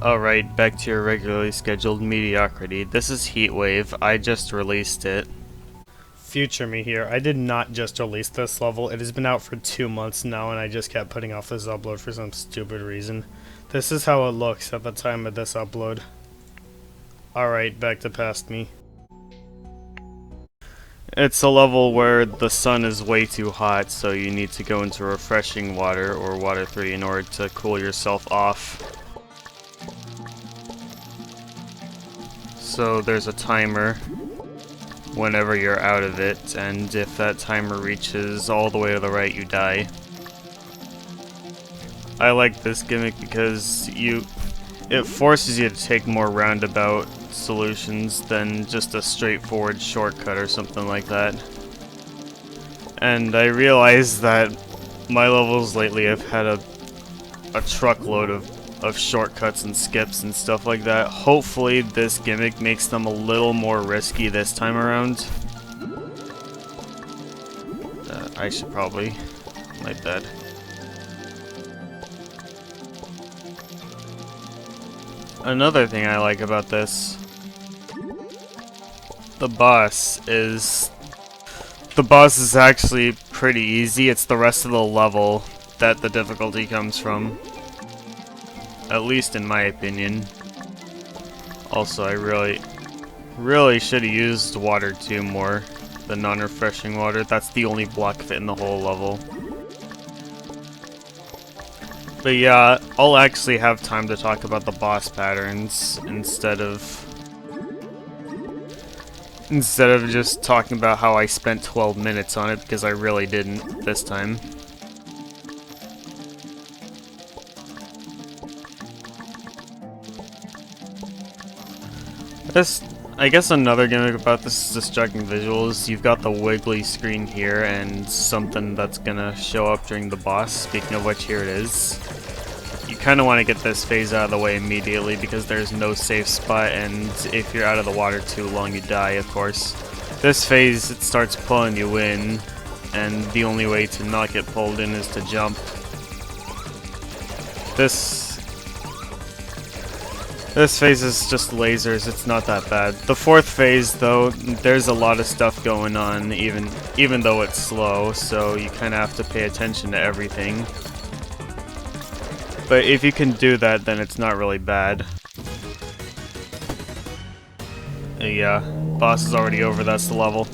Alright, back to your regularly scheduled mediocrity. This is Heatwave. I just released it. Future me here. I did not just release this level. It has been out for 2 months now, and I just kept putting off this upload for some stupid reason. This is how it looks at the time of this upload. Alright, back to past me. It's a level where the sun is way too hot, so you need to go into refreshing water, or water 3, in order to cool yourself off. So there's a timer whenever you're out of it, and if that timer reaches all the way to the right, you die. I like this gimmick because it forces you to take more roundabout solutions than just a straightforward shortcut or something like that. And I realized that my levels lately have had a truckload of shortcuts and skips and stuff like that. Hopefully this gimmick makes them a little more risky this time around. I should probably... my bed. Another thing I like about this, the boss is actually pretty easy. It's the rest of the level that the difficulty comes from. At least in my opinion. Also, I really should have used water 2 more. The non-refreshing water. That's the only block fit in the whole level. But yeah, I'll actually have time to talk about the boss patterns instead of just talking about how I spent 12 minutes on it, because I really didn't this time. I guess another gimmick about this distracting visuals, you've got the wiggly screen here and something that's gonna show up during the boss. Speaking of which, here it is. You kind of want to get this phase out of the way immediately because there's no safe spot, and if you're out of the water too long, you die, of course. This phase, it starts pulling you in, and the only way to not get pulled in is to jump. This phase is just lasers, it's not that bad. The 4th phase, though, there's a lot of stuff going on, even though it's slow, so you kind of have to pay attention to everything. But if you can do that, then it's not really bad. Yeah, boss is already over, that's the level.